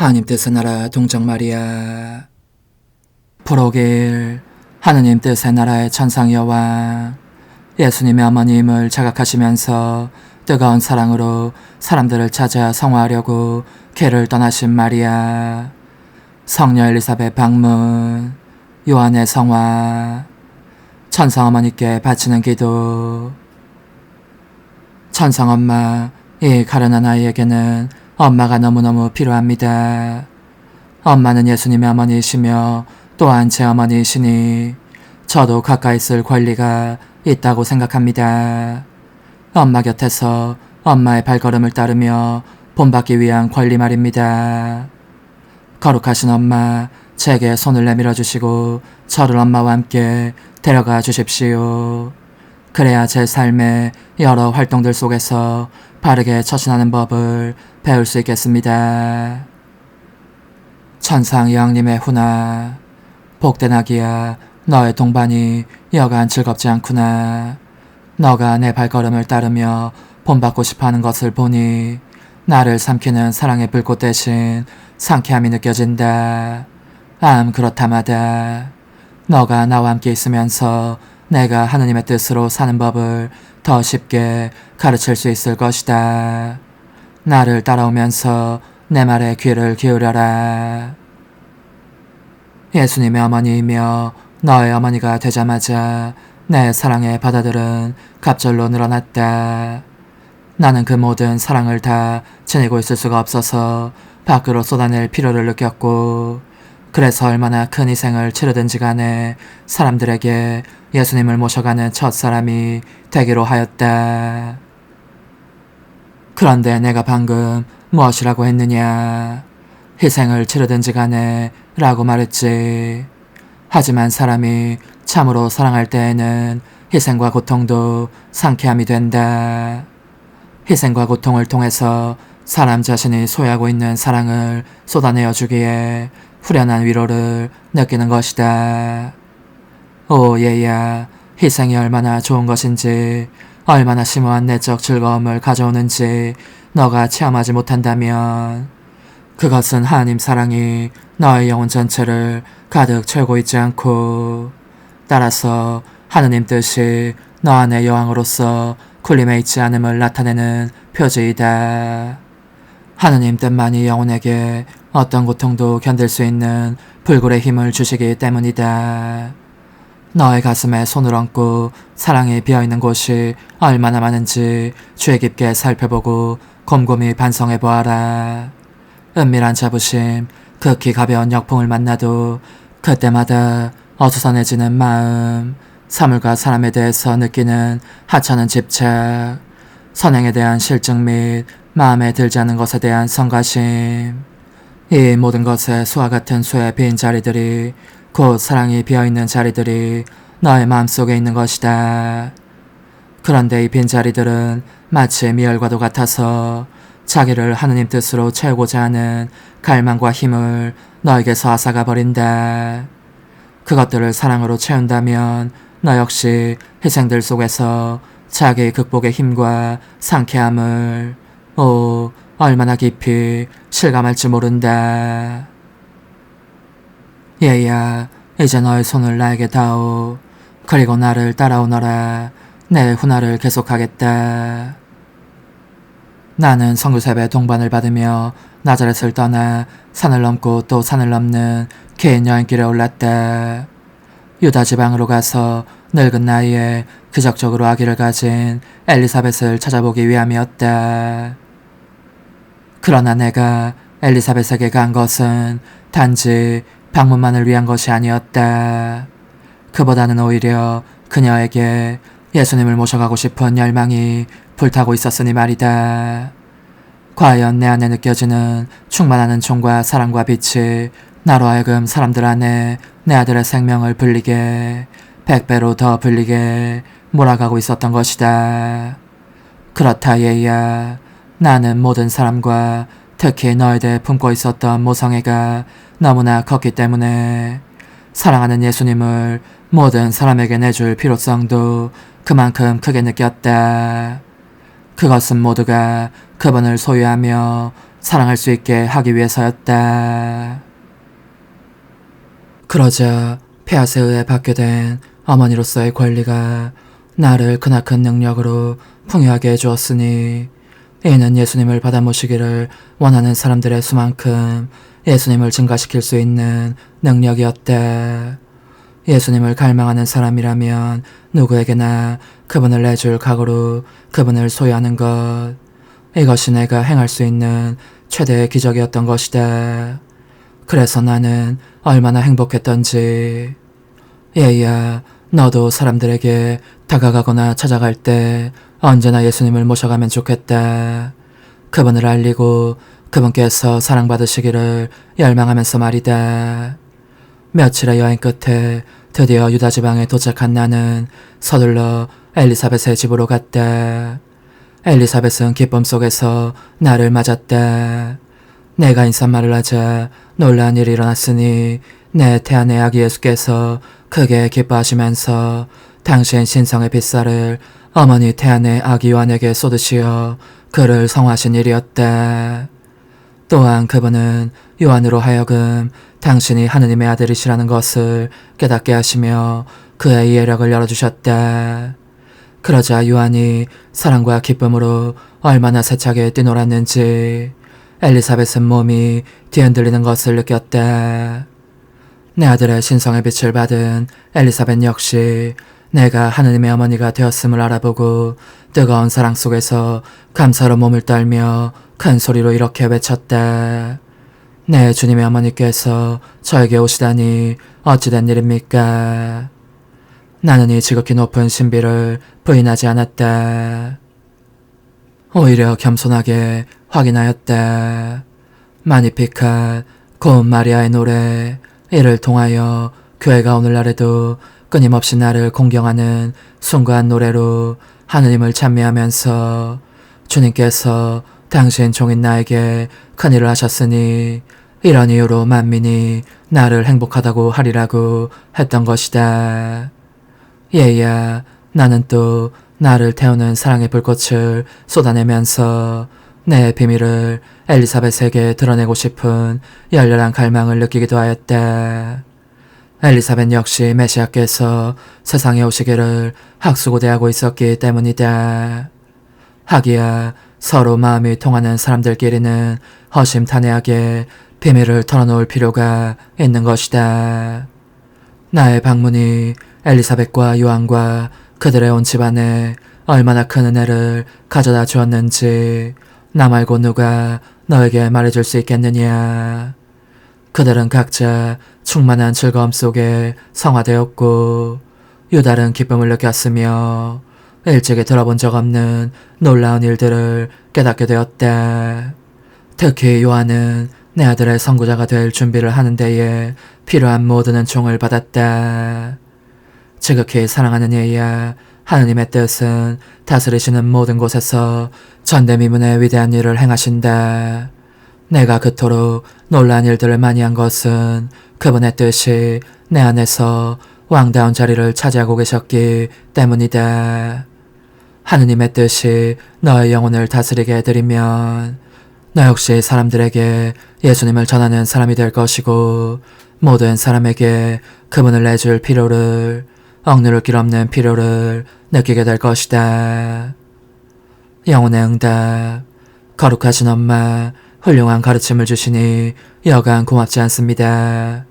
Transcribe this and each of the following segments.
하나님 뜻의 나라 동정 마리아 프로길 하느님 뜻의 나라의 천상 여왕 예수님의 어머님을 자각하시면서 뜨거운 사랑으로 사람들을 찾아 성화하려고 궤를 떠나신 마리아 성녀 엘리사벳 방문 요한의 성화 천상 어머니께 바치는 기도 천상 엄마, 이 가련한 아이에게는 엄마가 너무너무 필요합니다. 엄마는 예수님의 어머니이시며 또한 제 어머니이시니 저도 가까이 있을 권리가 있다고 생각합니다. 엄마 곁에서 엄마의 발걸음을 따르며 본받기 위한 권리 말입니다. 거룩하신 엄마, 제게 손을 내밀어 주시고 저를 엄마와 함께 데려가 주십시오. 그래야 제 삶의 여러 활동들 속에서 바르게 처신하는 법을 배울 수 있겠습니다. 천상 여왕님의 훈화 복된 아기야, 너의 동반이 여간 즐겁지 않구나. 너가 내 발걸음을 따르며 본받고 싶어하는 것을 보니 나를 삼키는 사랑의 불꽃 대신 상쾌함이 느껴진다. 그렇다마다 너가 나와 함께 있으면서 내가 하느님의 뜻으로 사는 법을 더 쉽게 가르칠 수 있을 것이다. 나를 따라오면서 내 말에 귀를 기울여라. 예수님의 어머니이며 너의 어머니가 되자마자 내 사랑의 바다들은 갑절로 늘어났다. 나는 그 모든 사랑을 다 지니고 있을 수가 없어서 밖으로 쏟아낼 필요를 느꼈고, 그래서 얼마나 큰 희생을 치르든지 간에 사람들에게 예수님을 모셔가는 첫 사람이 되기로 하였다. 그런데 내가 방금 무엇이라고 했느냐? 희생을 치르든지 간에 라고 말했지. 하지만 사람이 참으로 사랑할 때에는 희생과 고통도 상쾌함이 된다. 희생과 고통을 통해서 사람 자신이 소유하고 있는 사랑을 쏟아내어 주기에 후련한 위로를 느끼는 것이다. 오 얘야, 희생이 얼마나 좋은 것인지, 얼마나 심오한 내적 즐거움을 가져오는지 너가 체험하지 못한다면 그것은 하나님 사랑이 너의 영혼 전체를 가득 채우고 있지 않고, 따라서 하느님 뜻이 너 안의 여왕으로서 군림해 있지 않음을 나타내는 표지이다. 하느님 뜻만이 영혼에게 어떤 고통도 견딜 수 있는 불굴의 힘을 주시기 때문이다. 너의 가슴에 손을 얹고 사랑이 비어있는 곳이 얼마나 많은지 주의 깊게 살펴보고 곰곰이 반성해보아라. 은밀한 자부심, 극히 가벼운 역풍을 만나도 그때마다 어수선해지는 마음, 사물과 사람에 대해서 느끼는 하찮은 집착, 선행에 대한 실증 및 마음에 들지 않은 것에 대한 성가심, 이 모든 것에 수와 같은 수의 빈 자리들이, 곧 사랑이 비어있는 자리들이 너의 마음속에 있는 것이다. 그런데 이 빈 자리들은 마치 미열과도 같아서 자기를 하느님 뜻으로 채우고자 하는 갈망과 힘을 너에게서 앗아가 버린다. 그것들을 사랑으로 채운다면 너 역시 희생들 속에서 자기 극복의 힘과 상쾌함을 얼마나 깊이 실감할지 모른다. 얘야, 이제 너의 손을 나에게 닿오. 그리고 나를 따라오너라. 내 훈화를 계속하겠다. 나는 성교셉의 동반을 받으며 나자렛을 떠나 산을 넘고 또 산을 넘는 긴 여행길에 올랐다. 유다 지방으로 가서 늙은 나이에 기적적으로 아기를 가진 엘리사벳을 찾아보기 위함이었다. 그러나 내가 엘리사벳에게 간 것은 단지 방문만을 위한 것이 아니었다. 그보다는 오히려 그녀에게 예수님을 모셔가고 싶은 열망이 불타고 있었으니 말이다. 과연 내 안에 느껴지는 충만하는 정과 사랑과 빛이 나로 하여금 사람들 안에 내 아들의 생명을 불리게, 100배로 더 불리게 몰아가고 있었던 것이다. 그렇다 얘야, 나는 모든 사람과 특히 너에 대해 품고 있었던 모성애가 너무나 컸기 때문에 사랑하는 예수님을 모든 사람에게 내줄 필요성도 그만큼 크게 느꼈다. 그것은 모두가 그분을 소유하며 사랑할 수 있게 하기 위해서였다. 그러자 폐하에 의해 받게 된 어머니로서의 권리가 나를 크나큰 능력으로 풍요하게 해주었으니 이는 예수님을 받아 모시기를 원하는 사람들의 수만큼 예수님을 증가시킬 수 있는 능력이었다. 예수님을 갈망하는 사람이라면 누구에게나 그분을 내줄 각오로 그분을 소유하는 것, 이것이 내가 행할 수 있는 최대의 기적이었던 것이다. 그래서 나는 얼마나 행복했던지. 얘야, 너도 사람들에게 다가가거나 찾아갈 때 언제나 예수님을 모셔가면 좋겠다. 그분을 알리고 그분께서 사랑받으시기를 열망하면서 말이다. 며칠의 여행 끝에 드디어 유다 지방에 도착한 나는 서둘러 엘리사벳의 집으로 갔다. 엘리사벳은 기쁨 속에서 나를 맞았다. 내가 인사말을 하자 놀라운 일이 일어났으니 내 태안의 아기 예수께서 크게 기뻐하시면서 당신 신성의 빗살을 어머니 태안의 아기 요한에게 쏟으시어 그를 성화하신 일이었다. 또한 그분은 요한으로 하여금 당신이 하느님의 아들이시라는 것을 깨닫게 하시며 그의 이해력을 열어주셨다. 그러자 요한이 사랑과 기쁨으로 얼마나 세차게 뛰놀았는지 엘리사벳은 몸이 뒤흔들리는 것을 느꼈다. 내 아들의 신성의 빛을 받은 엘리사벳 역시 내가 하느님의 어머니가 되었음을 알아보고 뜨거운 사랑 속에서 감사로 몸을 떨며 큰 소리로 이렇게 외쳤다. 내 주님의 어머니께서 저에게 오시다니 어찌된 일입니까? 나는 이 지극히 높은 신비를 부인하지 않았다. 오히려 겸손하게 확인하였다. 마니피칸, 고운 마리아의 노래, 이를 통하여 교회가 오늘날에도 끊임없이 나를 공경하는 숭고한 노래로 하느님을 찬미하면서 주님께서 당신 종인 나에게 큰일을 하셨으니 이런 이유로 만민이 나를 행복하다고 하리라고 했던 것이다. 얘야, 나는 또 나를 태우는 사랑의 불꽃을 쏟아내면서 내 비밀을 엘리사벳에게 드러내고 싶은 열렬한 갈망을 느끼기도 하였다. 엘리사벳 역시 메시아께서 세상에 오시기를 학수고대하고 있었기 때문이다. 하기야 서로 마음이 통하는 사람들끼리는 허심탄회하게 비밀을 털어놓을 필요가 있는 것이다. 나의 방문이 엘리사벳과 요한과 그들의 온 집안에 얼마나 큰 은혜를 가져다 주었는지 나 말고 누가 너에게 말해줄 수 있겠느냐. 그들은 각자 충만한 즐거움 속에 성화되었고 유달은 기쁨을 느꼈으며 일찍이 들어본 적 없는 놀라운 일들을 깨닫게 되었다. 특히 요한은 내 아들의 선구자가 될 준비를 하는 데에 필요한 모든 은총을 받았다. 지극히 사랑하는 얘야, 하느님의 뜻은 다스리시는 모든 곳에서 전대미문의 위대한 일을 행하신다. 내가 그토록 놀라운 일들을 많이 한 것은 그분의 뜻이 내 안에서 왕다운 자리를 차지하고 계셨기 때문이다. 하느님의 뜻이 너의 영혼을 다스리게 해드리면 너 역시 사람들에게 예수님을 전하는 사람이 될 것이고 모든 사람에게 그분을 내줄 필요를, 억누를 길 없는 필요를 느끼게 될 것이다. 영혼의 응답. 거룩하신 엄마, 훌륭한 가르침을 주시니 여간 고맙지 않습니다.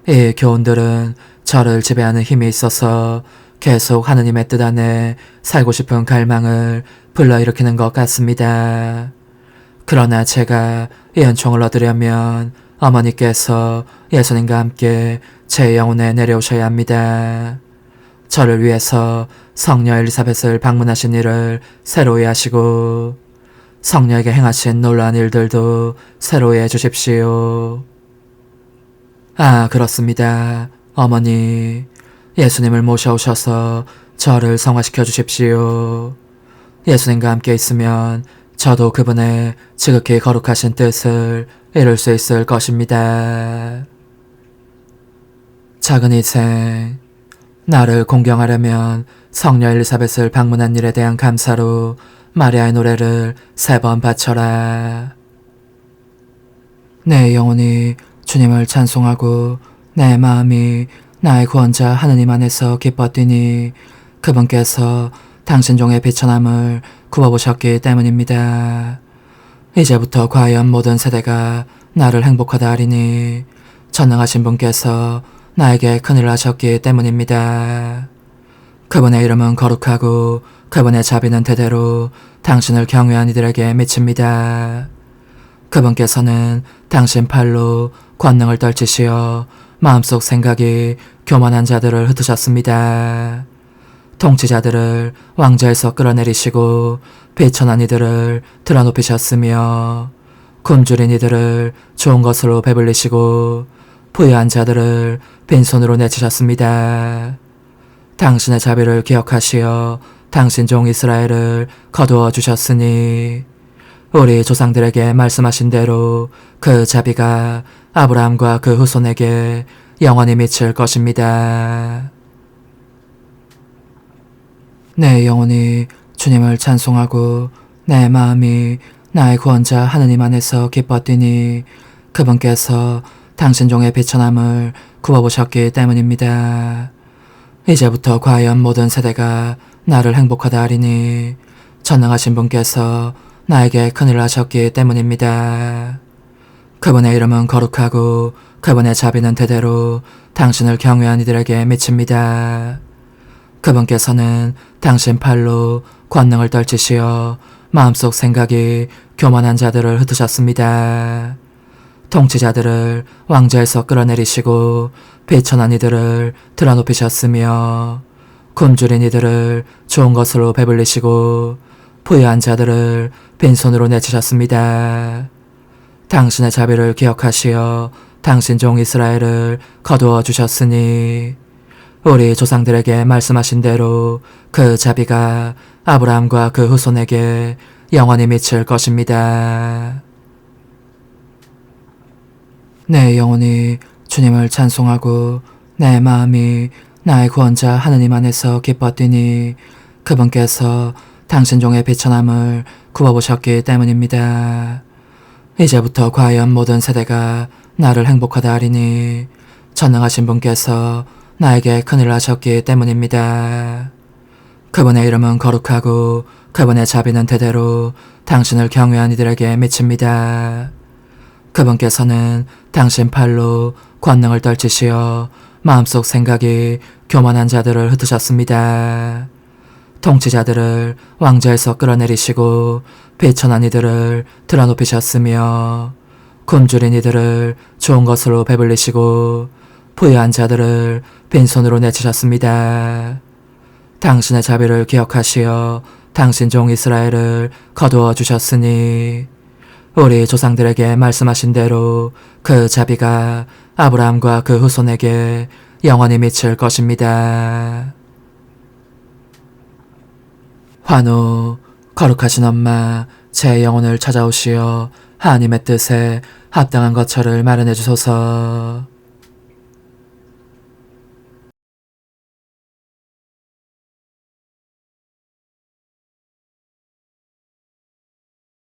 이 교훈들은 저를 지배하는 힘이 있어서 계속 하느님의 뜻 안에 살고 싶은 갈망을 불러일으키는 것 같습니다. 그러나 제가 이 은총을 얻으려면 어머니께서 예수님과 함께 제 영혼에 내려오셔야 합니다. 저를 위해서 성녀 엘리사벳을 방문하신 일을 새로이 하시고 성녀에게 행하신 놀라운 일들도 새로이 해주십시오. 아, 그렇습니다. 어머니, 예수님을 모셔오셔서 저를 성화시켜 주십시오. 예수님과 함께 있으면 저도 그분의 지극히 거룩하신 뜻을 이룰 수 있을 것입니다. 작은 희생. 나를 공경하려면 성녀 엘리사벳을 방문한 일에 대한 감사로 마리아의 노래를 3번 바쳐라. 내 영혼이 주님을 찬송하고 내 마음이 나의 구원자 하느님 안에서 기뻤더니 그분께서 당신 종의 비천함을 굽어보셨기 때문입니다. 이제부터 과연 모든 세대가 나를 행복하다 하리니 전능하신 분께서 나에게 큰일을 하셨기 때문입니다. 그분의 이름은 거룩하고 그분의 자비는 대대로 당신을 경외한 이들에게 미칩니다. 그분께서는 당신 팔로 권능을 떨치시어 마음속 생각이 교만한 자들을 흩으셨습니다. 통치자들을 왕좌에서 끌어내리시고 비천한 이들을 드러높이셨으며 굶주린 이들을 좋은 것으로 배불리시고 부유한 자들을 빈손으로 내치셨습니다. 당신의 자비를 기억하시어 당신 종 이스라엘을 거두어 주셨으니 우리 조상들에게 말씀하신 대로 그 자비가 아브라함과 그 후손에게 영원히 미칠 것입니다. 내 영혼이 주님을 찬송하고 내 마음이 나의 구원자 하느님 안에서 기뻤더니 그분께서 당신 종의 비천함을 굽어보셨기 때문입니다. 이제부터 과연 모든 세대가 나를 행복하다 하리니 전능하신 분께서 나에게 큰일을 하셨기 때문입니다. 그분의 이름은 거룩하고 그분의 자비는 대대로 당신을 경외한 이들에게 미칩니다. 그분께서는 당신 팔로 권능을 떨치시어 마음속 생각이 교만한 자들을 흩으셨습니다. 통치자들을 왕좌에서 끌어내리시고 비천한 이들을 드러높이셨으며 굶주린 이들을 좋은 것으로 배불리시고 부유한 자들을 빈손으로 내치셨습니다. 당신의 자비를 기억하시어 당신 종 이스라엘을 거두어 주셨으니 우리 조상들에게 말씀하신 대로 그 자비가 아브라함과 그 후손에게 영원히 미칠 것입니다. 내 영혼이 주님을 찬송하고 내 마음이 나의 구원자 하느님 안에서 기뻤더니 그분께서 당신 종의 비천함을 굽어보셨기 때문입니다. 이제부터 과연 모든 세대가 나를 행복하다 하리니 전능하신 분께서 나에게 큰일을 하셨기 때문입니다. 그분의 이름은 거룩하고 그분의 자비는 대대로 당신을 경외한 이들에게 미칩니다. 그분께서는 당신 팔로 권능을 떨치시어 마음속 생각이 교만한 자들을 흩으셨습니다. 통치자들을 왕좌에서 끌어내리시고 비천한 이들을 드러높이셨으며 굶주린 이들을 좋은 것으로 배불리시고 부유한 자들을 빈손으로 내치셨습니다. 당신의 자비를 기억하시어 당신 종 이스라엘을 거두어 주셨으니 우리 조상들에게 말씀하신 대로 그 자비가 아브라함과 그 후손에게 영원히 미칠 것입니다. 환호, 거룩하신 엄마, 제 영혼을 찾아오시어 하나님의 뜻에 합당한 거처를 마련해 주소서.